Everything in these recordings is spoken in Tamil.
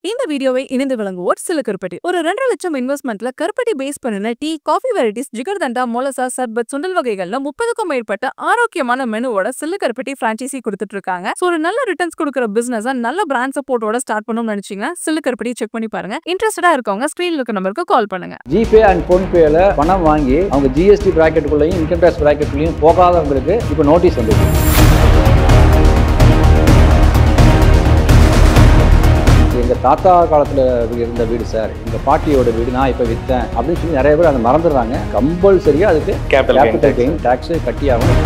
இந்த வீடியோவை இணைந்து வழங்குவோர் சில கருப்பட்டி. ஒரு 2 லட்சம் இன்வெஸ்ட்மெண்ட்ல கருப்பட்டி பேஸ் பண்ணின டீ, காஃபி வெரைட்டிஸ், ஜிகர்தண்டா, மொலசா, சர்பத், சுண்டல் வகைகள்ல 30க்கும் மேற்பட்ட ஆரோக்கியமான மெனுவோட சில கருப்பட்டி பிரான்ச்சைசி கொடுத்துட்டு இருக்காங்க. சோ ஒரு நல்ல ரிட்டர்ன்ஸ் கொடுக்குற பிசினஸ் நல்ல பிராண்ட் சப்போர்ட்டோட ஸ்டார்ட் பண்ணணும்னு நினைச்சீங்கன்னா சில கருப்பட்டி செக் பண்ணி பாருங்க. இன்ட்ரெஸ்டடா இருக்கவங்க ஸ்கிரீன்ல இருக்க நம்பருக்கு கால் பண்ணுங்க. ஜிபே அண்ட் போன்பேல பணம் வாங்கி அவங்க ஜிஎஸ்டி பிராக்கெட்டுக்குள்ளேயும் இன்கம் டாக்ஸ் பிராக்கெட்டுக்குள்ளேயும் போகாதவங்களுக்கு இப்போ நோட்டீஸ் வந்துருக்கு. எங்கள் தாத்தா காலத்தில் இருந்த வீடு சார், எங்கள் பாட்டியோட வீடு நான் இப்போ விற்றேன் அப்படின்னு சொல்லி நிறைய பேர் அதை மறந்துடுறாங்க. கம்பல்சரியாக அதுக்கு கேபிட்டல் கெயின் டேக்ஸ் கட்டி ஆகணும்.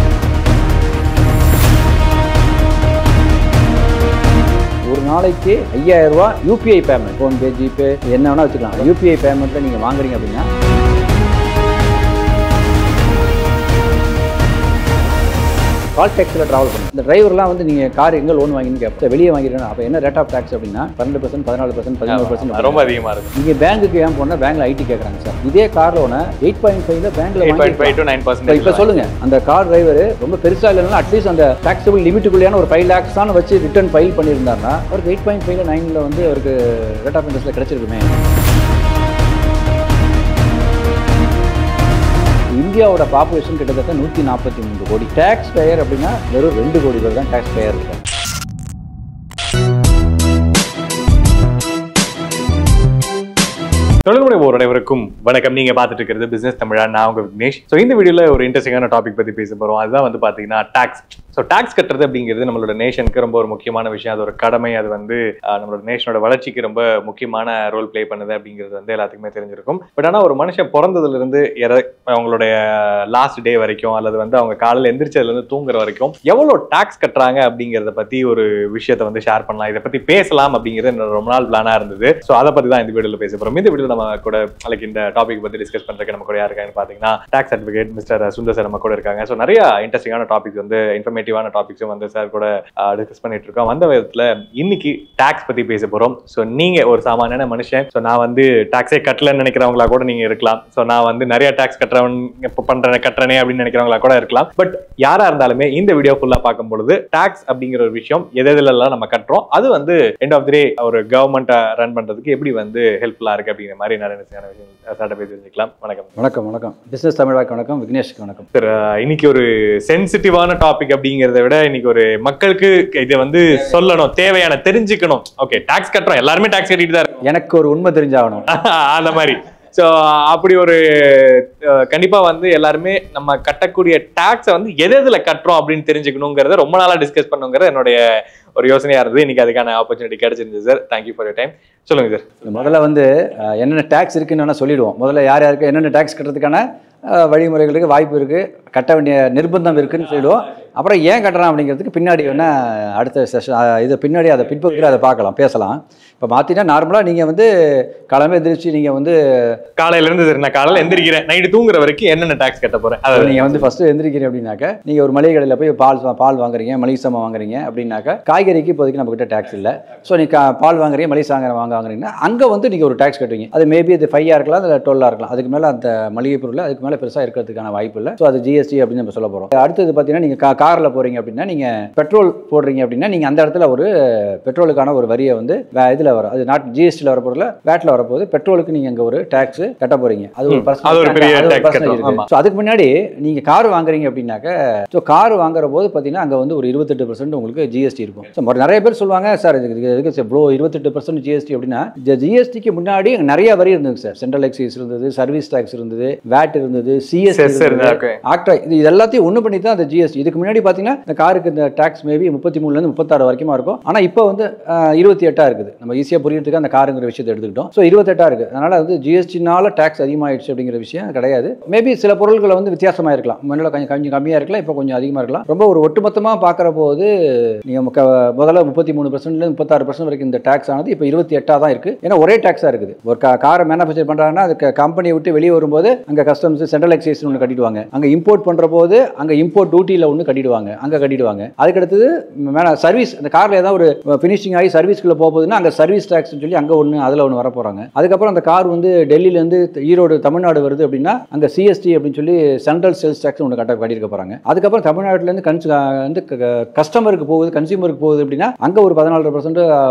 ஒரு நாளைக்கு 5000 ரூபா யூபிஐ பேமெண்ட், ஃபோன்பே, ஜிபே என்ன வேணால் வச்சுக்கலாம். யூபிஐ பேமெண்ட்டில் நீங்கள் வாங்குறீங்க அப்படின்னா கால் டேக்ஸில் ட்ராவல் பண்ணுங்க. இந்த டிரைவர்லாம் வந்து நீங்கள் கார் எங்கே லோன் வாங்கின்னு கேட்போம். வெளியே வாங்கிருக்கேன் அப்போ என்ன ரேட் ஆஃப் டேக்ஸ் அப்படின்னா 12%, 14%, 13% ரொம்ப அதிகமாக இருக்குது. நீங்கள் பேங்குக்கு ஏன் போனால் பேங்க்ல ஐடி கேட்குறாங்க சார். இதே கார் லோனை 8.5 பேங்க்ல 8.5 to 9%. இப்போ சொல்லுங்க, அந்த கார் டிரைவர் ரொம்ப பெருசாக இல்லைன்னா அட்லீஸ்ட் அந்த டாக்ஸபிள் லிமிட்டுக்குள்ளேயான ஒரு 5 lakhs தான் வச்சு ரிட்டர்ன் ஃபைல் பண்ணியிருந்தாருன்னா அவருக்கு 8.5 9 வந்து அவருக்கு ரேட் ஆஃப் இன்ட்ரெஸ்ட்டில் கிடைச்சிருக்குமே. இந்தியாவோட பாப்புலேஷன் கிட்டத்தட்ட 143 கோடி. டேக்ஸ் பேயர் அப்படின்னா வெறும் 2 கோடி பேர் தான் டேக்ஸ் பேயர் இருக்காங்க. தொழில்முனைவோர் அனைவருக்கும் வணக்கம். நீங்க பார்த்துட்டு இருக்கிறது பிசினஸ் தமிழா. நான் உங்க விக்னேஷ். ஸோ இந்த வீடியோல ஒரு இன்ட்ரெஸ்டிங்கான டாபிக் பத்தி பேச போறோம். அதுதான் வந்து பாத்தீங்கன்னா டாக்ஸ். ஸோ டாக்ஸ் கட்டுறது அப்படிங்கிறது நம்மளோட நேஷனுக்கு ரொம்ப ஒரு முக்கியமான விஷயம். அது ஒரு கடமை. அது வந்து நம்மளோட நேஷனோட வளர்ச்சிக்கு ரொம்ப முக்கியமான ரோல் பிளே பண்ணுது அப்படிங்கிறது வந்து எல்லாத்துக்குமே தெரிஞ்சிருக்கும். பட் ஆனால் ஒரு மனுஷன் பிறந்ததுல இருந்து அவங்களுடைய லாஸ்ட் டே வரைக்கும் அல்லது வந்து அவங்க காலையில் எந்திரிச்சதுல இருந்து தூங்குற வரைக்கும் எவ்வளோ டாக்ஸ் கட்டுறாங்க அப்படிங்கிறத பத்தி ஒரு விஷயத்தை வந்து ஷேர் பண்ணலாம். இதை பத்தி பேசலாம் அப்படிங்கிறது என்னோட ரொம்ப நாள் பிளானா இருந்தது. ஸோ அதை பத்தி தான் இந்த வீடியோல பேச போறோம். இந்த வீடியோ நம்ம கூட லைக் இந்த டாபிக் பத்தி டிஸ்கஸ் பண்றதுக்கு நம்ம கூட யார் இருக்காங்கன்னு பாத்தீங்கன்னா tax advocate mister Sundar sir நம்ம கூட இருக்காங்க. ஸோ நிறைய இன்ட்ரெஸ்டிங்கான டாபிக்ஸ் வந்து இன்ஃபர்மேட்டிவான டாபிக்ஸும் வந்து சார் கூட டிஸ்கஸ் பண்ணிட்டு இருக்கோம். அந்த விதத்துல இன்னைக்கு டாக்ஸ் பத்தி பேச போறோம். ஸோ நீங்க ஒரு சாமானியான மனுஷன், ஸோ நான் வந்து டாக்ஸே கட்டலன்னு நினைக்கிறவங்களா கூட நீங்க இருக்கலாம். ஸோ நான் வந்து நிறைய டாக்ஸ் கட்டுறவன் கட்டுறனே அப்படின்னு நினைக்கிறவங்களா கூட இருக்கலாம். பட் யாரா இருந்தாலுமே இந்த வீடியோ ஃபுல்லா பார்க்கும் பொழுது டாக்ஸ் அப்படிங்கிற ஒரு விஷயம் எதெல்லாம் நம்ம கட்டுறோம், அது வந்து எண்ட் ஆஃப் தி டே ஒரு கவர்மெண்ட் ரன் பண்றதுக்கு எப்படி வந்து ஹெல்ப்ஃபுல்லா இருக்கு அப்படிங்கிற மாதிரி நிறைய விஷயம் சார்ட்ட பேசி தெரிஞ்சுக்கலாம். வணக்கம். வணக்கம். வணக்கம். பிசினஸ் தமிழாக்கு வணக்கம். விக்னேஷ்க்கு வணக்கம். சார், இன்னைக்கு ஒரு சென்சிட்டிவான டாபிக் அப்படிங்கிறத விட இன்னைக்கு ஒரு மக்களுக்கு இதை வந்து சொல்லணும், தேவையான தெரிஞ்சுக்கணும். ஓகே, டாக்ஸ் கட்டுறோம், எல்லாருமே டாக்ஸ் கட்டிட்டு தான் இருக்கும். எனக்கு ஒரு உண்மை தெரிஞ்சாகணும் அந்த மாதிரி. ஸோ அப்படி ஒரு கண்டிப்பா வந்து எல்லாருமே நம்ம கட்டக்கூடிய டாக்ஸை வந்து எதுல கட்டுறோம் அப்படின்னு தெரிஞ்சுக்கணுங்கிறத ரொம்ப நாளா டிஸ்கஸ் பண்ணுங்கிறது என்னுடைய ஒரு யோசனையா இருந்தது. இன்னைக்கு அதுக்கான ஆப்பர்ச்சுனிட்டி கிடைச்சிருந்தது sir. Thank you for your time. சொல்லுங்க சார். முதல்ல வந்து என்னென்ன டேக்ஸ் இருக்குன்னு சொல்லிடுவோம். முதல்ல யார் யாருக்கு என்னென்ன டேக்ஸ் கட்டுறதுக்கான வழிமுறைகள் இருக்குது, வாய்ப்பு இருக்குது, கட்ட வேண்டிய நிர்பந்தம் இருக்குதுன்னு சொல்லிடுவோம். அப்புறம் ஏன் கட்டுறான் அப்படிங்கிறதுக்கு பின்னாடி வேணால் அடுத்த செஷன் இது பின்னாடி அதை பின்பகுதியில் அதை பார்க்கலாம், பேசலாம். இப்போ பார்த்தீங்கன்னா நார்மலாக நீங்கள் வந்து காலையில் எந்திரிச்சு நீங்கள் வந்து காலையிலேருந்து சரி நான் காலையில் எந்திரிக்கிறேன், நைட்டு தூங்குற வரைக்கும் என்னென்ன டேக்ஸ் கட்ட போகிறேன். அதை நீங்கள் வந்து ஃபஸ்ட்டு எந்திரிக்கிறீங்க அப்படின்னாக்கா நீங்கள் ஒரு மளிகை கடையில் போய் பால் வாங்குறீங்க, மளிகை சாமான் வாங்குறீங்க அப்படின்னாக்கா காய்கறிக்கு இப்போதைக்கு நம்மக்கிட்ட டேக்ஸ் இல்லை. ஸோ நீங்கள் பால் வாங்குறீங்க, மளிகை சாமான் வாங்குறீங்கன்னா அங்கே வந்து நீங்கள் ஒரு டேக்ஸ் கட்டுவீங்க. அது மேபி அது 5 இருக்கலாம், இல்லை 12 இருக்கலாம். அதுக்கு மேலே அந்த மளிகை பொருள் அதுக்கு மேலே பெருசாக இருக்கிறதுக்கான வாய்ப்பு இல்லை. ஸோ அது ஜிஎஸ்டி அப்படின்னு நம்ம சொல்ல போகிறோம். அடுத்தது பார்த்தீங்கன்னா நீங்கள் காரில் போகிறீங்க அப்படின்னா நீங்கள் பெட்ரோல் போடுறீங்க அப்படின்னா நீங்கள் அந்த இடத்துல ஒரு பெட்ரோலுக்கான ஒரு வரியை வந்து இதில் வரும். அது நாட் ஜிஎஸ்டியில் வர பொருள் வேட்டில் வரப்போகுது. பெட்ரோலுக்கு நீங்கள் அங்கே ஒரு டேக்ஸ் கட்ட போகிறீங்க. அது ஒரு அதுக்கு முன்னாடி நீங்கள் கார் வாங்குறீங்க அப்படின்னாக்க ஸோ கார் வாங்குற போது பார்த்தீங்கன்னா அங்கே வந்து ஒரு 28% உங்களுக்கு ஜிஎஸ்டி இருக்கும். ஸோ நிறைய பேர் சொல்லுவாங்க சார் இதுக்கு இவ்வளோ 28% ஜிஎஸ்டி அப்படின்னா ஜிஎஸ்டிக்கு முன்னாடி நிறைய வரி இருந்தது சார். சென்ட்ரல் எக்ஸைஸ் இருந்தது, சர்வீஸ் டேக்ஸ் இருந்தது, வேட் இருந்தது, சிஎஸ்டி ஆக்டா, இது எல்லாத்தையும் ஒன்று பண்ணி தான் அந்த ஜிஎஸ்டி. இதுக்கு முன்னாடி பார்த்தீங்கன்னா இந்த காருக்கு இந்த டாக்ஸ் மேபி 33 36 வரைக்கும் இருக்கும். ஆனால் இப்போ வந்து 28 இருக்குது. நம்ம ஈஸியாக புரியறதுக்கு அந்த காருங்கிற விஷயத்தை எடுத்துக்கிட்டோம். ஸோ 28 இருக்குது. அதனால் வந்து ஜிஎஸ்டினால டாக்ஸ் அதிகமாகிடுச்சு அப்படிங்கிற விஷயம் கிடையாது. மேபி சில பொருட்களை வந்து வித்தியாசமாக இருக்கலாம். முன்னாடி கொஞ்சம் கம்மியாக இருக்கலாம், இப்போ கொஞ்சம் அதிகமாக இருக்கலாம். ரொம்ப ஒரு ஒட்டுமொத்தமாக பார்க்குற போது நீங்கள் முதல்ல 33% 36% வரைக்கும் இந்த டாக்ஸ் ஆனது இப்போ 28 தான் இருக்குது. ஏன்னா ஒரே டாக்ஸாக இருக்குது. ஒரு காரை மேனுஃபேக்சர் பண்ணுறாங்கன்னா அதுக்கு கம்பெனியை விட்டு வெளியே வரும்போது அங்கே கஸ்டம்ஸ் சென்ட்ரல் எக்ஸைஸ் ஒன்று கட்டிடுவாங்க. அங்கே இம்போர்ட் பண்ணுற போது அங்கே இம்போர்ட் டியூட்டியில் ஒன்று கட்டிடுவாங்க. கட்டிடுவாங்க. அதுக்கடுத்தது சர்வீஸ், அந்த கார்ல ஏதாவது ஒரு ஃபினிஷிங் ஆகி சர்வீஸ்க்குள்ள போகுதுன்னா அங்கே சர்வீஸ் டேக்ஸ் சொல்லி அங்கே அதில் ஒன்று வர போகிறாங்க. அதுக்கப்புறம் அந்த கார் வந்து டெல்லியிலேருந்து ஈரோடு தமிழ்நாடு வருது அப்படின்னா அங்கே சிஎஸ்டி அப்படின்னு சொல்லி சென்ட்ரல் சேல்ஸ் டேக்ஸ் ஒன்று கட்டியிருக்க போகிறாங்க. அதுக்கப்புறம் தமிழ்நாட்டிலேருந்து வந்து கஸ்டமருக்கு போகுது, கன்சியூமருக்கு போகுது அப்படின்னா அங்கே ஒரு 14%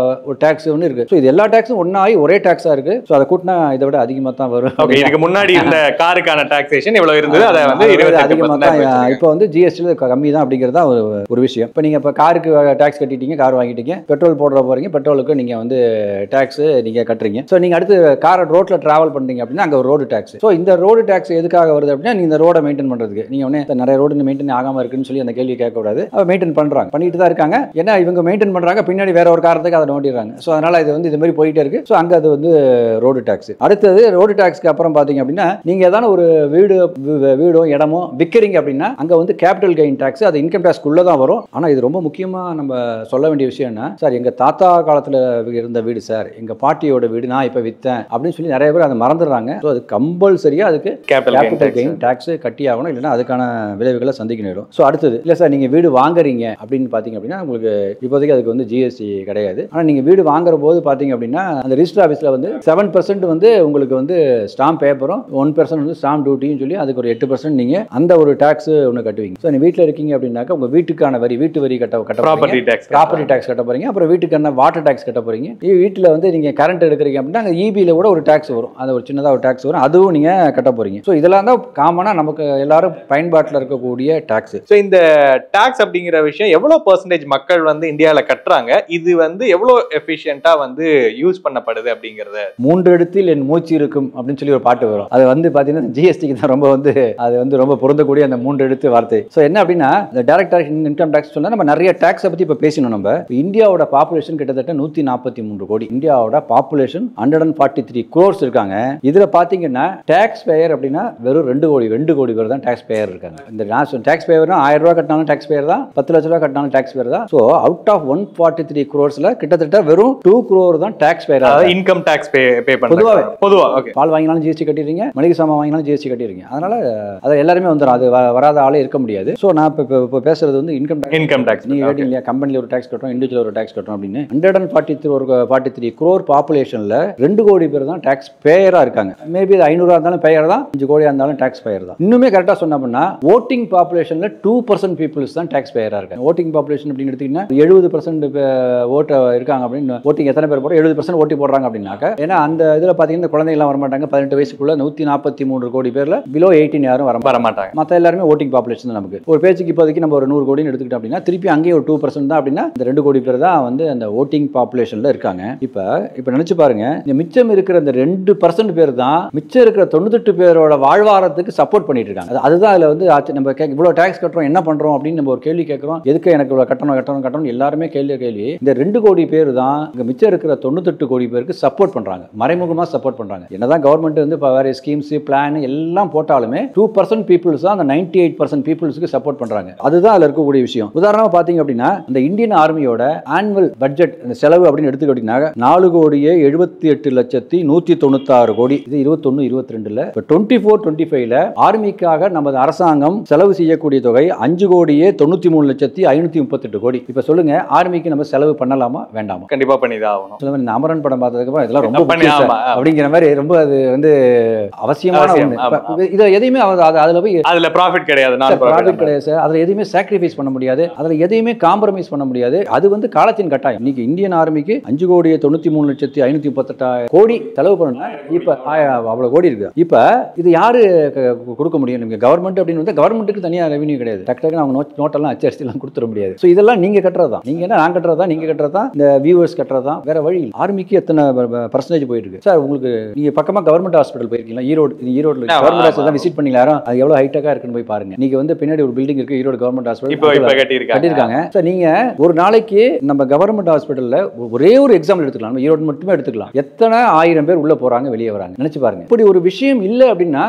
ஒரு டேக்ஸ் ஒன்று இருக்குது. ஸோ இது எல்லா டேக்ஸும் ஒன்றாகி ஒரே டேக்ஸாக இருக்குது. ஸோ அதை கூட்டினா இதை விட அதிகமாக தான் வரும். இதுக்கு முன்னாடி இந்த காருக்கான டாக்ஸேஷன் எவ்வளவு இருந்தது, அதை வந்து அதிகமாக தான். இப்போ வந்து ஜிஎஸ்டியில் கம்மி தான் அப்படிங்கிறது தான் ஒரு விஷயம். இப்போ நீங்கள் இப்போ காருக்கு டேக்ஸ் கட்டிட்டீங்க, கார் வாங்கிட்டீங்க, பெட்ரோல் போடுற போகிறீங்க, பெட்ரோலுக்கு நீங்கள் வந்து டேக்ஸ் நீங்கள் கட்டுறீங்க. ஸோ நீங்கள் அடுத்து காரை ரோட்டில் ட்ராவல் பண்ணுறீங்க அப்படின்னா அங்கே ஒரு ரோடு டேக்ஸ். ஸோ இந்த ரோடு டேக்ஸ் எதுக்காக வருது அப்படின்னா நீங்கள் இந்த ரோடை மெயின்டைன் பண்ணுறதுக்கு. நீங்கள் உடனே நிறைய ரோடு மெயின்டைன் ஆகாமல் இருக்குன்னு சொல்லி அந்த கேள்வி கேட்கக்கூடாது. மெயின்டைன் பண்ணுறாங்க, பண்ணிட்டு தான் இருக்காங்க. ஏன்னா இவங்க மெயின்டைன் பண்ணுறாங்க, பின்னாடி வேற ஒரு காரணத்துக்கு அதை நோட்டிடுறாங்க. ஸோ அதனால் இது வந்து இது மாதிரி போயிட்டே இருக்குது. ஸோ அங்கே அது வந்து ரோடு டேக்ஸ். அடுத்தது ரோடு டேக்ஸ்க்கு அப்புறம் பார்த்தீங்க அப்படின்னா நீங்கள் ஏதாவது ஒரு வீடோ இடமோ விற்கிறீங்க அப்படின்னா அங்கே வந்து கேபிட்டல் கெயின் டேக்ஸ், அது இன்கம் டேக்ஸ்க்குள்ளே தான் வரும். ஆனால் இது ரொம்ப முக்கியமாக நம்ம சொல்ல வேண்டிய விஷயம்னா, சார் எங்கள் தாத்தா காலத்தில் இருந்த வீடு சார், எங்கள் பாட்டியோட வீடு, நான் இப்போ விற்றேன் அப்படின்னு சொல்லி நிறைய பேர் அதை மறந்துடுறாங்க. ஸோ அது கம்பல்சரியாக அதுக்கு கேபிட்டல் கெயின் டேக்ஸ் கட்டி ஆகணும், இல்லைன்னா அதுக்கான விளைவுகளை சந்திக்க நேரும். ஸோ அடுத்தது இல்லை சார் நீங்கள் வீடு வாங்குறீங்க அப்படின்னு பார்த்தீங்க அப்படின்னா உங்களுக்கு இப்போதைக்கு அதுக்கு வந்து ஜிஎஸ்டி கிடையாது. ஆனால் நீங்கள் வீடு வாங்குற போது பார்த்தீங்க அப்படின்னா அந்த ரிஜிஸ்டர் ஆஃபீஸில் வந்து 7% வந்து உங்களுக்கு வந்து ஸ்டாம்ப் பேப்பரும் 1% வந்து ஸ்டாம்ப் டியூட்டின்னு சொல்லி அதுக்கு ஒரு 8% நீங்கள் அந்த ஒரு டேக்ஸ் ஒன்று கட்டுவீங்க. ஸோ நீங்கள் வீட்டில் இருக்கீங்க அப்படின்னாக்கா உங்கள் வீட்டுக்கான வரி, வீட்டு வரி கட்ட ப்ராப்பர்ட்டி டேக்ஸ் கட்ட போறீங்க. அப்புறம் வீட்டுக்கான வாட்டர் டேக்ஸ் கட்ட போறீங்க. வீட்டில் வந்து நீங்கள் கரண்ட் எடுக்கிறீங்க அப்படின்னா அங்கே இபியில் கூட ஒரு டேக்ஸ் வரும், அது ஒரு சின்னதாக ஒரு டேக்ஸ் வரும், அதுவும் நீங்கள் கட்ட போறீங்க. ஸோ இதெல்லாம் தான் காமனாக நமக்கு எல்லாரும் பயன்பாட்டில் இருக்கக்கூடிய டேக்ஸ். ஸோ இந்த டேக்ஸ் அப்படிங்கிற விஷயம் எவ்வளோ பெர்சன்டேஜ் மக்கள் வந்து இந்தியாவில் கட்டுறாங்க, இது வந்து எவ்வளோ எஃபிஷியன்ட்டா வந்து யூஸ் பண்ணப்படுது அப்படிங்கிறத. 3 இடத்தில் என் மூச்சு இருக்கும் அப்படின்னு சொல்லி ஒரு பாட்டு வரும். அது வந்து பார்த்தீங்கன்னா ஜிஎஸ்டிக்கு தான் ரொம்ப வந்து அது வந்து ரொம்ப பொருந்தக்கூடிய அந்த 3 எழுத்து வார்த்தை. ஸோ என்ன அப்படின்னா இந்த டைரக்ட் இன்கம் டேக்ஸ் சொன்னால் நம்ம நிறைய டேக்ஸை பற்றி இப்போ பேசணும். நம்ம இந்தியாவோட பாப்புலேஷன் கிட்டத்தட்ட 143 கோடி. இந்தியாவோட பாப்புலேஷன் 143 crores இருக்காங்க. இதில் பார்த்தீங்கன்னா டேக்ஸ் பேயர் அப்படின்னா வெறும் 2 கோடி பேர் தான் டேக்ஸ் பேயர் இருக்காங்க. இந்த டேக்ஸ் பேயர்னா 1000 ரூபா கட்டினாலும் டேக்ஸ் பேயர் தான், 10 லட்ச ரூபா கட்டினாலும் டேக்ஸ் பேயர் தான். ஸோ அவுட் ஆஃப் 143 crores கிட்டத்தட்ட வெறும் 2 crore தான் tax payer, income tax pay பண்ணுவாங்க. பொதுவாக பால் வாங்கினாலும் ஜிஎஸ்டி கட்டிடுறீங்க, மளிகை சாமான் வாங்கினாலும் ஜிஎஸ்டி கட்டிடுறீங்க. அதனால அதை எல்லாருமே வந்துடும், அது வராத ஆளே இருக்க முடியாது. ஸோ நான் இப்போ பேசுறது வந்து இன்கம் டேக்ஸ். நீங்க கேட்டீங்க இல்லையா, கம்பெனியில் ஒரு டேக்ஸ் கட்டுறோம், இண்டிவிஜுவல் ஒரு டேக்ஸ் கட்டுறோம் அப்படின்னு. 143 crore பாப்புலேஷன்ல 2 கோடி பேர் தான் டேக்ஸ் பேயரா இருக்காங்க. மேபி 500 இருந்தாலும் பேயர் தான், 5 கோடியா இருந்தாலும் டேக்ஸ் பேயர் தான். இன்னுமே கரெக்டா சொன்னோம்னா ஓட்டிங் பாப்புலேஷன்ல 2% பீப்புள்ஸ் தான் டேக்ஸ் பேயரா இருக்காங்க. ஓட்டிங் பாப்புலேஷன் அப்படின்னு எடுத்தீங்கன்னா 70% ஓட்டு இருக்காங்க அப்படின்னு, ஓட்டிங் எத்தனை பேர் போடுறோம், 70% ஓட்டி போடுறாங்க அப்படின்னாக்க. ஏன்னா அந்த இதில் பார்த்தீங்கன்னா குழந்தைங்களாம் வரமாட்டாங்க. 18 வயசுக்குள்ள 143 கோடி பேர்ல பிலோ 18 யாரும் வரமாட்டாங்க. மற்ற எல்லாருமே ஓட்டிங் பாப்புலேஷன் தான். நமக்கு ஒரு பேச்சுக்கு இப்போதைக்கு நம்ம ஒரு 100 கோடின்னு எடுத்துக்கிட்டோம் அப்படின்னா திருப்பி அங்கேயே ஒரு 2% தான் அப்படின்னா இந்த 2 கோடி பேர் தான் வந்து அந்த ஓட்டிங் பாப்புலேஷன்ல இருக்காங்க. இப்போ நினைச்சு பாருங்க, இந்த மிச்சம் இருக்கிற இந்த 2% பேர் தான் மிச்சம் இருக்கிற 98 பேரோட வாழ்வாரத்துக்கு சப்போர்ட் பண்ணிட்டு இருக்காங்க. அதுதான் அதுல வந்து நம்ம இவ்வளவு டேக்ஸ் கட்டுறோம், என்ன பண்றோம் அப்படின்னு நம்ம ஒரு கேள்வி கேட்கிறோம். எதுக்கு எனக்கு இவ்வளவு கட்டணும் எல்லாருமே கேள்வி. இந்த 2 கோடி பேர் தான் இங்க மிச்சம் இருக்கிற 98 கோடி பேருக்கு சப்போர்ட் பண்றாங்க, மறைமுகமா சப்போர்ட் பண்றாங்க. என்னதான் கவர்மெண்ட் வந்து வேற ஸ்கீம்ஸ் பிளான் எல்லாம் போட்டாலுமே 2% பீப்புள்ஸ் தான் அந்த 98% பீப்புள்ஸ்க்கு சப்போர்ட் பண்றாங்க. அதுதான் அதுல இருக்கக்கூடிய விஷயம். உதாரணமா பாத்தீங்க அப்படின்னா இந்த இந்தியன் ஆர்மியோட ஆனுவல் பட்ஜெட் செலவு அப்படின்னு எடுத்துக்கிட்டீங்கன்னா 4,78,196 கோடி. இது 21-22ல 24-25ல ஆர்மிக்காக நமது அரசாங்கம் செலவு செய்யக்கூடிய தொகை 5,93,538 கோடி. இப்ப சொல்லுங்க, ஆர்மிக்கு நம்ம செலவு பண்ணலாமா வேண்டாமா? கண்டிப்பா பண்ணிதான் ஆகணும். இந்த அமரன் படம் பார்த்ததுக்கு அப்புறம் இதெல்லாம் ரொம்ப அப்படிங்கிற மாதிரி ரொம்ப அது வந்து அவசியமான ஒண்ணு. இதை எதையுமே அதுல ப்ராஃபிட் கிடையாது சார். அதுல எதையுமே சாக்ரிஃபைஸ் பண்ண முடியாது, அதுல எதையுமே காம்ப்ரமைஸ் பண்ண முடியாது. அது வந்து காலத்தின் கட்டாயம். இன்னைக்கு இந்தியன் ஆர்மிக்கு 5,93,538 கோடி செலவு பண்ணணும்னா இப்ப அவ்வளவு கோடி இருக்கு. இப்ப இது யாரு கொடுக்க முடியும்? நீங்க கவர்மெண்ட் அப்படின்னு வந்து கவர்மெண்ட்டுக்கு தனியா ரெவன்யூ கிடையாது. டக்குனு அவங்க நோட்டெல்லாம் அச்சடிச்சுலாம் கொடுத்துட முடியாது. ஸோ இதெல்லாம் நீங்க கட்டுறதா, நீங்க என்ன நான் கட்டுறதா, நீங்க கட்டுறதா, இந்த வியூவர்ஸ் கட்டுறதா, வேற வழி. ஆர்மிக்கு எத்தனை பர்சன்டேஜ் போயிட்டு இருக்கு சார்? உங்களுக்கு நீங்க பக்கமா கவர்மெண்ட் ஹாஸ்பிட்டல் போயிருக்கீங்களா? ஈரோடு கவர்மெண்ட் ஹாஸ்பிட்டல் விசிட் பண்ணீங்களா? அது எவ்வளவு ஹைடெக்கா இருக்குன்னு போய் பாருங்க. நீங்க வந்து பின்னாடி ஒரு பில்டிங் இருக்கு, ஈரோடு கவர்மெண்ட் ஹாஸ்பிட்டல் கட்டியிருக்காங்க. சார் நீங்க ஒரு நாளைக்கு நம்ம கவர்மெண்ட் ஹாஸ்பிட்டல்ல ஒரே ஒரு எக்ஸாம்பிள் எடுத்துக்கலாம், நம்ம ஈரோடு மட்டுமே எடுத்துக்கலாம். எத்தனை 1000 பேர் உள்ள போறாங்க, வெளியே வராங்க, நினைச்சு பாருங்க. இப்படி ஒரு விஷயம் இல்ல அப்படின்னா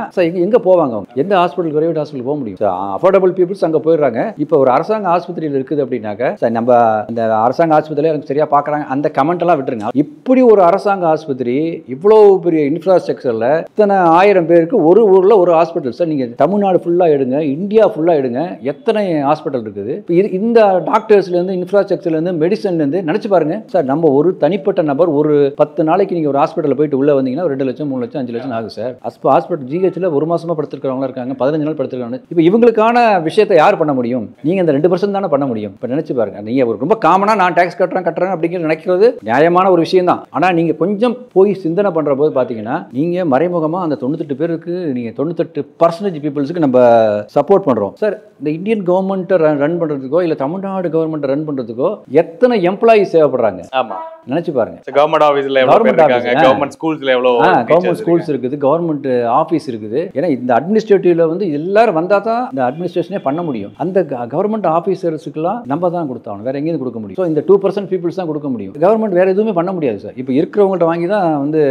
எங்க போவாங்க? எந்த ஹாஸ்பிட்டல், பிரைவேட் ஹாஸ்பிட்டல் போக முடியும்? அஃபோர்டபுள் பீப்புள்ஸ் அங்க போயிடுறாங்க. இப்போ ஒரு அரசாங்க ஆஸ்பத்திரியில் இருக்குது அப்படின்னாக்க நம்ம அந்த அரசாங்க ஆஸ்பத்திரியில எனக்கு சரியா பாக்குறாங்க, அந்த கமெண்ட் எல்லாம் விட்டுருங்க. இப்படி ஒரு அரசாங்க ஆஸ்பத்திரி இவ்வளவு பெரிய இன்ஃப்ராஸ்ட்ரக்சர்ல இத்தனை 1000 பேருக்கு ஒரு ஊர்ல ஒரு ஹாஸ்பிட்டல். சார் நீங்க தமிழ்நாடு ஃபுல்லா எடுங்க, இந்தியா ஃபுல்லா எடுங்க, எத்தனை அத்தனை ஹாஸ்பிட்டல் இருக்குது. இந்த டாக்டர்ஸ்லேருந்து இன்ஃப்ராஸ்ட்ரக்சர்லேருந்து மெடிசன்லேருந்து நினச்சி பாருங்க சார். நம்ம ஒரு தனிப்பட்ட நபர் ஒரு 10 நாளைக்கு நீங்கள் ஒரு ஹாஸ்பிட்டலில் போயிட்டு உள்ளே வந்தீங்கன்னா 2 லட்சம் 3 லட்சம் 5 லட்சம் ஆகும் சார். ஹாஸ்பிட்டல் ஜிஹெச்சில் ஒரு மாசமாக படுத்துருக்கிறவங்களா இருக்காங்க, 15 நாள் படுத்துருக்காங்க. இப்போ இவங்களுக்கான விஷயத்தை யார் பண்ண முடியும்? நீங்கள் இந்த 2% தானே பண்ண முடியும். இப்போ நினச்சி பாருங்க, நீங்கள் ஒரு ரொம்ப காமனாக நான் டேக்ஸ் கட்டுறேன் அப்படிங்கிறது நினைக்கிறது நியாயமான ஒரு விஷயம் தான். ஆனால் நீங்கள் கொஞ்சம் போய் சிந்தனை பண்ணுற போது பார்த்தீங்கன்னா நீங்கள் மறைமுகமாக அந்த 98 பேருக்கு நீங்கள் 98% பீப்புள்ஸுக்கு நம்ம சப்போர்ட் பண்ணுறோம் சார். இந்த இந்தியன் கவர்மெண்ட்டை ரன் பண்ணுறதுக்கோ இல்லை தமிழ்நாடு கவர்மெண்ட்டை ரன் பண்ணுறதுக்கோ எத்தனை எம்ப்ளாயிஸ் தேவைப்படுறாங்க நினைச்சு பாருங்க. கவர்மெண்ட் ஆபீஸ்ல கவர்மெண்ட் ஸ்கூல்ஸ்ல கவர்மெண்ட் ஸ்கூல்ஸ் இருக்குது, கவர்மெண்ட் ஆபீஸ் இருக்குது. ஏன்னா இந்த அட்மினிஸ்ட்ரேட்டிவ்ல வந்து எல்லாரும் வந்தா தான் இந்த அட்மினிஸ்ட்ரேஷனே பண்ண முடியும். அந்த கவர்மெண்ட் ஆபீசர்ஸுக்குலாம் நம்ம தான் கொடுத்தாங்க, வேற எங்கேயும் கொடுக்க முடியும். ஸோ இந்த 2% பீப்புள்ஸ் தான் கொடுக்க முடியும். கவர்மெண்ட் வேற எதுவுமே பண்ண முடியாது சார். இப்போ இருக்கிறவங்கள்ட்ட வாங்கி தான் வந்து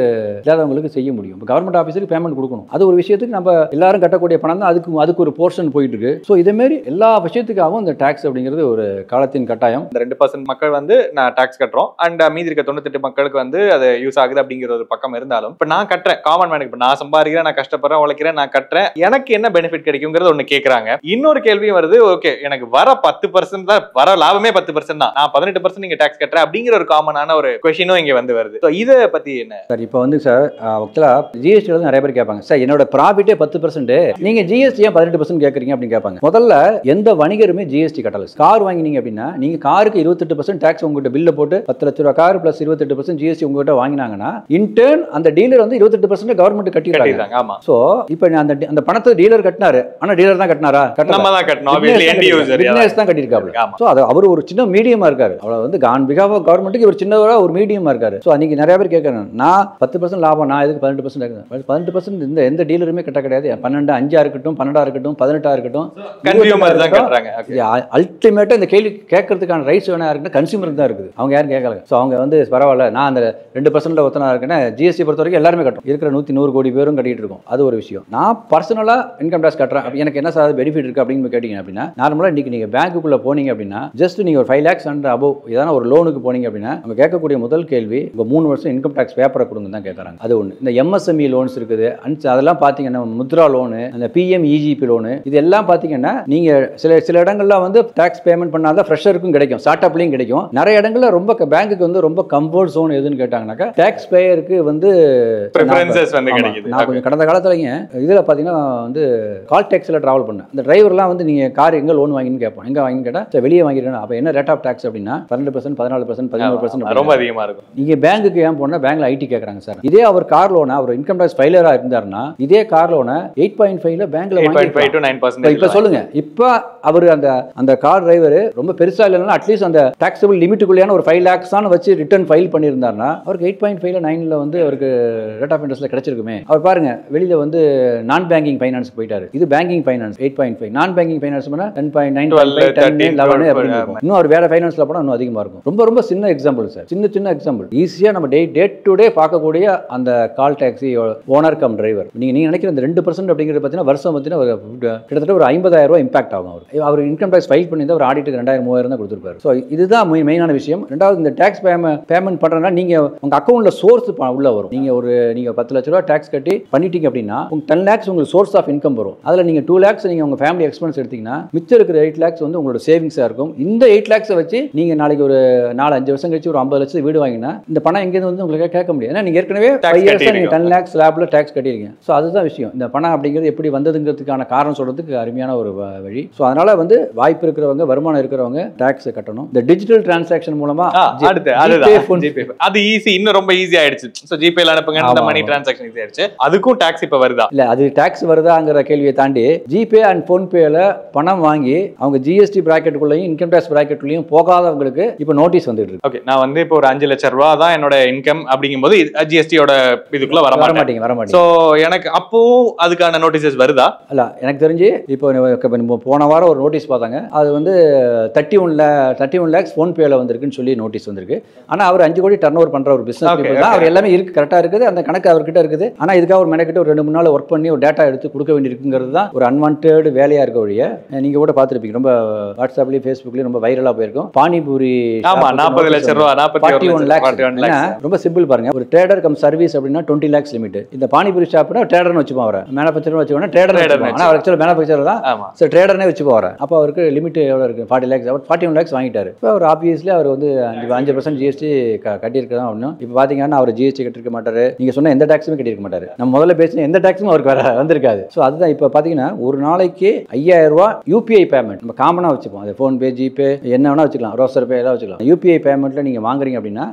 இல்லாதவங்களுக்கு செய்ய முடியும். இப்போ கவர்மெண்ட் ஆபீஸருக்கு பேமெண்ட் கொடுக்கணும். அது ஒரு விஷயத்துக்கு நம்ம எல்லாரும் கட்டக்கூடிய பணம் தான். அதுக்கு ஒரு போர்ஷன் போயிட்டு இருக்கு. ஸோ இதே மாதிரி எல்லா விஷயத்துக்காகவும் இந்த டாக்ஸ் அப்படிங்கிறது ஒரு காலத்தின் கட்டாயம். இந்த 2% மக்கள் வந்து நான் டாக்ஸ் கட்டுறோம் அண்ட் மீதி இருக்க 98 மக்களுக்கு வந்து அது யூஸ் ஆகுது அப்படிங்கிற ஒரு பக்கம் இருந்தாலும் இப்ப நான் கட்டுறேன், காமன் மேனுக்கு இப்ப நான் சம்பாதிக்கிறேன், நான் கஷ்டப்படுறேன், உழைக்கிறேன், நான் கட்டுறேன், எனக்கு என்ன பெனிஃபிட் கிடைக்குங்கிறது ஒண்ணு கேக்குறாங்க. இன்னொரு கேள்வியும் வருது, ஓகே எனக்கு வர 10% தான் வர லாபமே 10% தான், நான் 18% நீங்க டாக்ஸ் கட்டுறேன் அப்படிங்கிற ஒரு காமனான ஒரு கொஸ்டினும் இங்க வந்து வருது. இதை பத்தி என்ன சார்? இப்போ வந்து சார் ஆக்சுவலா ஜிஎஸ்டி வந்து நிறைய பேர் கேட்பாங்க சார், என்னோட ப்ராஃபிட்டே 10%, நீங்க ஜிஎஸ்டி ஏன் 18% கேட்கறீங்க அப்படின்னு கேட்பாங்க. முதல்ல எந்த வணிகருமே ஜிஎஸ்டி கட்டல. கார் வாங்கினீங்க அப்படின்னா நீங்க காருக்கு 28% டாக்ஸ் உங்ககிட்ட பில்ல போட்டு 10 லட்ச ரூபாய் கார் பிளஸ் 28% ஜிஎஸ்டி உங்ககிட்ட வாங்கினாங்கன்னா இன்டர்ன் அந்த டீலர் வந்து 28% கவர்மெண்ட் கட்டிடுறாங்க. ஆமா. சோ இப்போ அந்த பணத்தை டீலர் கட்டினாரு, ஆனா டீலர் தான் கட்டினாரா? நம்ம தான் கட்டணும். ஆப்வியஸ்லி எண்ட் யூசர் பிசினஸ் தான் கட்டிருக்காரு. சோ அது அவர் ஒரு சின்ன மீடியமா இருக்காரு. அவர் வந்து ஆன் பிஹாஃப் ஆஃப் கவர்மெண்ட்க்கு ஒரு சின்னவரா ஒரு மீடியமா இருக்காரு. சோ அன்னைக்கு நிறைய பேர் கேட்கறாங்க, நான் 10% லாபம், நான் எதுக்கு 18% கேட்கறேன்? 18% எந்த டீலருமே கட்ட கிடையாது. 12 5 இருக்கட்டும், 12 இருக்கட்டும், 18 இருக்கட்டும், கன்சியூமர் தான் கட்டறாங்க. அல்டிமேட்டா இந்த கேள்வி கேட்கறதுக்கான ரைட்ஸ் வேணா இருக்கு, கன்சியூமர் தான் இருக்குது. அவங்க யாரும் கேட்கல. சோ அவங்க வந்து பரவாயில்ல, நான் அந்த 2% ஒத்தனா இருக்கேன்னா ஜிஎஸ்டி பொறுத்த வரைக்கும் எல்லாருமே கட்டும். இருக்கிற 100 கோடி பேரும் கட்டிட்டு இருக்கோம். அது ஒரு விஷயம். நான் பர்சனலா இன்கம் டாக்ஸ் கட்டுறேன், எனக்கு என்ன சார் பெனிஃபிட் இருக்கு அப்படின்னு கேட்டீங்க அப்படின்னா, நார்மலா இன்னைக்கு நீங்க பேங்க்குள்ள போனீங்க அப்படின்னா ஜஸ்ட் நீங்க ஒரு 5 lakhs அண்ட் அபவ் ஏதாவது ஒரு லோனுக்கு போனீங்க அப்படின்னா அவங்க கேட்கக்கூடிய முதல் கேள்வி உங்க 3 வருஷம் இன்கம் டாக்ஸ் பேப்பரை கொடுங்க தான் கேட்கறாங்க. அது ஒன்று. இந்த எம்எஸ்எம்இ லோன்ஸ் இருக்குது, அதெல்லாம் பாத்தீங்கன்னா முத்ரா லோனு, அந்த பிஎம்இஜிபி லோனு, இதெல்லாம் பாத்தீங்கன்னா நீங்க சில இடங்கள்ல வந்து டாக்ஸ் பேமெண்ட் பண்ணாதான் ஃப்ரெஷருக்கும் கிடைக்கும், ஸ்டார்ட் அப்லயும் கிடைக்கும். நிறைய இடங்கள்ல ரொம்ப பேங்க்குக்கு வந்து ரொம்ப கம்ஃபர்ட் ஜோன் எதுன்னு கேட்டாங்கன்னாக்கா டாக்ஸ் பேயருக்கு வந்து பிரெஃபரன்சஸ் வந்து கிடைக்குது. நான் கொஞ்சம் கடந்த காலத்துலங்க இதுல பாத்தீங்கன்னா வந்து கால் டாக்ஸ்ல டிராவல் பண்ணேன். அந்த டிரைவர்லாம் வந்து நீங்க கார் எங்க லோன் வாங்கின்னு கேட்போம். எங்க வாங்கின்னு கேட்டா வெளியே வாங்கிருக்கேன். அப்ப என்ன ரேட் ஆஃப் டாக்ஸ் அப்படின்னா 12%, 14%, 11% ரொம்ப அதிகமா இருக்கும். நீங்க பேங்க்குக்கு ஏன் போனா பேங்க்ல ஐடி கேட்கறாங்க சார். இதே அவர் கார் லோனா அவர் இன்கம் டாக்ஸ் ஃபைலரா இருந்தாருன்னா இதே கார் லோனை 8.5ல பேங்க்ல 8.5 to 9%. இப்ப சொல்லுங்க, இப்ப அவர் அந்த கார் டிரைவர் ரொம்ப பெருசா இல்லைன்னா அட்லீஸ்ட் அந்த டாக்ஸபிள் லிமிட்டுக்குள்ளேயான ஒரு 5 lakhs வச்சு ரிட்டர்ன் ஃபைல் பண்ணியிருந்தாருன்னா அவருக்கு 8.5ல 9ல வந்து அவருக்கு ரேட் ஆஃப் இன்ட்ரெஸ்ட்ல கிடைச்சிருக்குமே. அவர் பாருங்க வெளியில வந்து நான் பேங்கிங் ஃபைனான்ஸ் போயிட்டாரு. இது பேங்கிங் ஃபைனான்ஸ் 8.5, நான் பேங்கிங் ஃபைனான்ஸ் பண்ணா 10.9, 12, 10, 11 அப்படி இருக்கும். இன்னும் அவர் வேற ஃபைனான்ஸ்ல போனா இன்னும் அதிகமா இருக்கும். ரொம்ப சின்ன எக்ஸாம்பிள் சார், சின்ன எக்ஸாம்பிள். ஈஸியா நம்ம டே டு டே பார்க்கக்கூடிய அந்த call taxi owner cum driver. நீங்க நினைக்கிற இந்த 2% அப்படிங்கிறது பார்த்தீங்கன்னா வருஷம் பார்த்தீங்கன்னா கிட்டத்தட்ட ஒரு 50,000 ரூபாய் இம்பாக்ட் ஆகும். அவர் இன்கம் டாக்ஸ் ஃபைல் பண்ணி ஒரு ஆடிட்டுக்கு 2000, 3000 தான் கொடுத்துருப்பாரு. ஸோ இதுதான் மெயினான விஷயம். ரெண்டாவது, இந்த டாக்ஸ் பேமெண்ட் பண்றதுனா நீங்க உங்க அக்கௌண்ட்ல சோர்ஸ் உள்ள வரும். நீங்க 10 லட்ச ரூபாய் டாக்ஸ் கட்டி பண்ணிட்டீங்க அப்படின்னா உங்க 10 lakhs உங்களுக்கு சோர்ஸ் ஆஃப் இன்கம் வரும். அதுல நீங்க 2 lakhs நீங்க உங்க ஃபேமிலி எக்ஸ்பென்ஸ் எடுத்தீங்கன்னா மிச்சம் இருக்கிற 8 lakhs வந்து உங்களோட சேவிங்ஸா இருக்கும். இந்த 8 lakhs வச்சு நீங்க நாளைக்கு ஒரு 4-5 வருஷம் கழிச்சு ஒரு 50 லட்சம் வீடு வாங்கினா இந்த பணம் எங்கேருந்து வந்து உங்களுக்கு கேட்க முடியாது. ஏன்னா நீங்க ஏற்கனவே 5 years நீங்க 10 lakhs ஸ்லாப்ல டாக்ஸ் கட்டிருக்கீங்க. ஸோ அதுதான் விஷயம். இந்த பணம் அப்படிங்கிறது எப்படி வந்ததுங்கிறதுக்கான காரணம் சொல்றதுக்கு அருமையான ஒரு வழி. ஸோ அதனால வந்து வாய்ப்பு இருக்கிறவங்க, வருமானம் இருக்கிறவங்க டாக்ஸ் கட்டணும். இந்த டிஜிட்டல் டிரான்சாக்ஷன் மூலமா அது ஈஸி, இன்னும் ரொம்ப ஈஸி ஆயிடுச்சு. சோ ஜிபேல அனுப்புங்க, இந்த மணி டிரான்சாக்ஷன் ஈஸி ஆயிடுச்சு. அதுக்கும் டாக்ஸ் இப்ப வருதா? இல்ல, அது டாக்ஸ் வருதாங்கிற கேள்வியை தாண்டி ஜிபே அண்ட் போன்பேல பணம் வாங்கி அவங்க ஜிஎஸ்டி பிராக்கெட்டுக்குள்ளேயும் இன்கம் டாக்ஸ் பிராக்கெட்லயும் போகாதவங்களுக்கு இப்ப நோட்டீஸ் வந்துட்டு இருக்கு. ஓகே, நான் வந்து இப்போ ஒரு 5 லட்சம் ரூபாய் தான் என்னோட இன்கம் அப்படிங்கும்போது ஜிஎஸ்டியோட இதுக்குள்ள வர மாட்டீங்க. சோ எனக்கு அப்போ அதுக்கான நோட்டீசஸ் வருதா? இல்ல, எனக்கு தெரிஞ்சு இப்போ போன வாரம் ஒரு நோட்டீஸ் பார்த்தாங்க. அது வந்து 31 lakhs போன்பேல வந்திருக்குன்னு சொல்லி நோட்டீஸ் வந்திருக்கு. ஆனா அவர் 5 கோடி டர்ன் ஓவர் பண்ற ஒரு பிசினஸ் தான். அவர் எல்லாமே இருக்கு, கரெக்டா இருக்குது, அந்த கணக்கு அவர்கிட்ட இருக்குது. ஆனா இதுக்காக ஒரு மெனக்கிட்ட ஒரு 2-3 நாள் ஒர்க் பண்ணி ஒரு டேட்டா எடுத்து கொடுக்க வேண்டியிருக்குங்கிறது தான் ஒரு அன்வான்டட் வேலையா இருக்க வழிய. நீங்க கூட பார்த்துருப்பீங்க, ரொம்ப வாட்ஸ்அப்லயும் ஃபேஸ்புக்லயும் ரொம்ப வைரலா போயிருக்கும். பானிபூரி 40 லட்சம் ரூபாய் 41 lakhs. ரொம்ப சிம்பிள் பாருங்க. ஒரு ட்ரேடர் கம் சர்வீஸ் அப்படின்னா 20 lakhs லிமிட். இந்த பானிபூரி ஷாப்னா ட்ரேடர்னு வச்சுப்போம், அவரை மேனுஃபேக்சர் வச்சுக்கோனா ட்ரேடர். ஆனா அவர் ஆக்சுவலா மேனுஃபேக்சர் தான், சோ ட்ரேடர்னே வச்சு போகிறேன். அப்போ அவருக்கு லிமிட் எவ்வளோ இருக்குது, 40 lakhs, அவர் 41 lakhs வாங்கிட்டாரு. இப்போ அவர் ஆப்வியஸ்லி அவர் வந்து 5% ஜிஎஸ்டி கட்டியிருக்கதான் ஒன்றும். இப்போ பார்த்தீங்கன்னா அவர் ஜிஎஸ்டி கட்டிருக்க மாட்டார், நீங்கள் சொன்ன எந்த டேக்ஸுமே கட்டியிருக்க மாட்டார். நம்ம முதல்ல பேசின எந்த டேக்ஸும் அவருக்கு வந்திருக்காது. ஸோ அதுதான் இப்போ பார்த்தீங்கன்னா ஒரு நாளைக்கு 5000 ரூபா யூபிஐ பேமெண்ட் நம்ம காமனாக வச்சுப்போம். அது ஃபோன்பே, ஜிபே என்ன வேணா வச்சுக்கலாம், ரோசர் பே எல்லாம் வச்சுக்கலாம். யூபிஐ பேமெண்ட்டில் நீங்கள் வாங்குறீங்க அப்படின்னா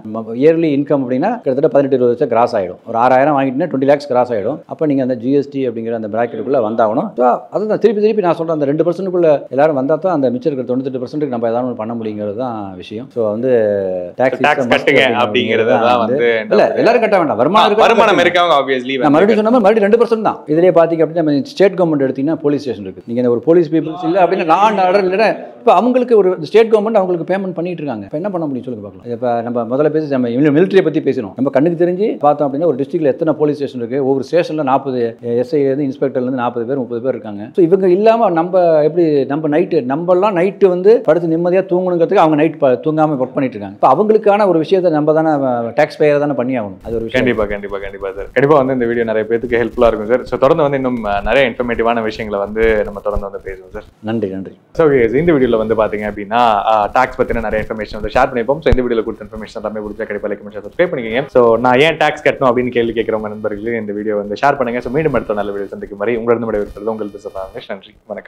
இயர்லி இன்கம் அப்படின்னா கிட்டத்தட்ட 18-20 லட்சம் கிராஸ் ஆகிடும். ஒரு 6000 வாங்கிட்டீங்கன்னா 20 lakhs கிராஸ் ஆகிடும். அப்போ நீங்கள் அந்த ஜிஎஸ்டி அப்படிங்கிற அந்த பிராக்கெட்டுக்குள்ளே வந்தாகணும். ஸோ அதுதான் திருப்பி நான் சொல்கிறேன், அந்த 2%க்குள்ளே எல்லாரும் வந்தால் தான் அந்த மிச்சம் இருக்கிற 98% நம்ம ஏதாவது பண்ண முடியுங்கிறது தான் விஷயம். ஸோ வந்து டாக்ஸ் கட்டுங்க அப்படிங்கிறது தான் வந்து இல்லை எல்லாரும் கட்ட வேண்டாம். வருமானம் இருக்கவங்க ஆப்வியஸ்லி நான் மறுபடியும் சொன்ன மாதிரி 2% தான். இதிலே பார்த்தீங்க அப்படின்னா நம்ம ஸ்டேட் கவர்மெண்ட் எடுத்தீங்கன்னா போலீஸ் ஸ்டேஷன் இருக்குது. நீங்கள் ஒரு போலீஸ் பீப்புள்ஸ் இல்லை அப்படின்னா லா அண்ட் ஆர்டர் இல்லைன்னா இப்போ அவங்களுக்கு ஒரு ஸ்டேட் கவர்மெண்ட் அவங்களுக்கு பேமெண்ட் பண்ணிட்டு இருக்காங்க. இப்போ என்ன பண்ண முடியும் சொல்லுங்க பார்க்கலாம். இப்போ நம்ம முதல்ல பேசி நம்ம மிலிட்டரியை பற்றி பேசணும். நம்ம கண்ணுக்கு தெரிஞ்சு பார்த்தோம் அப்படின்னா ஒரு டிஸ்ட்ரிக்ட்ல எத்தனை போலீஸ் ஸ்டேஷன் இருக்குது, ஒவ்வொரு ஸ்டேஷனில் 40 எஸ்ஐலேருந்து இன்ஸ்பெக்டர்லேருந்து 40 பேர் 30 பேர் இருக்காங்க. ஸோ இவங்க இல்லாமல் நம்ம எப்படி நம்மலாம் நைட்டு வந்து படுத்து நிம்மதியாக தூங்கணுங்கிறதுக்கு அவங்க நைட் தூங்காமல் ஒர்க் பண்ணிட்டு இருக்காங்க. இப்போ அவங்களுக்கான ஒரு விஷயத்தை நம்ம தானே டேக்ஸ் பேயர் தானே பண்ணி ஆகணும். அது ஒரு விஷயம். கண்டிப்பாக சார். கண்டிப்பாக வந்து இந்த வீடியோ நிறைய பேருக்கு ஹெல்ப்ஃபுல்லாக இருக்கும் சார். ஸோ தொடர்ந்து வந்து இன்னும் நிறைய இன்ஃபர்மேட்டிவான விஷயங்களை வந்து நம்ம தொடர்ந்து வந்து பேசுவோம் சார். நன்றி. ஸோ இந்த வீடியோவில் வந்து பார்த்தீங்க அப்படின்னா டாக்ஸ் பற்றின நிறைய இன்ஃபர்மேஷன் வந்து ஷேர் பண்ணிப்போம். ஸோ இந்த வீடியோவில் கொடுத்த இன்ஃபர்மேஷன் எல்லாமே பிடிச்சா கண்டிப்பாக லைக் பண்ணி சப்ஸ்கிரைப் பண்ணிக்கோங்க. ஸோ நான் ஏன் டாக்ஸ் கட்டணும் அப்படின்னு கேள்வி கேட்குறவங்க நண்பர்களுக்கு இந்த வீடியோ வந்து ஷேர் பண்ணுங்க. ஸோ மீண்டும் அடுத்த நல்ல வீடியோ சந்திக்கும் வரை உங்களிடம் விடைபெறுவது உங்கள் பிசப். நன்றி, வணக்கம்.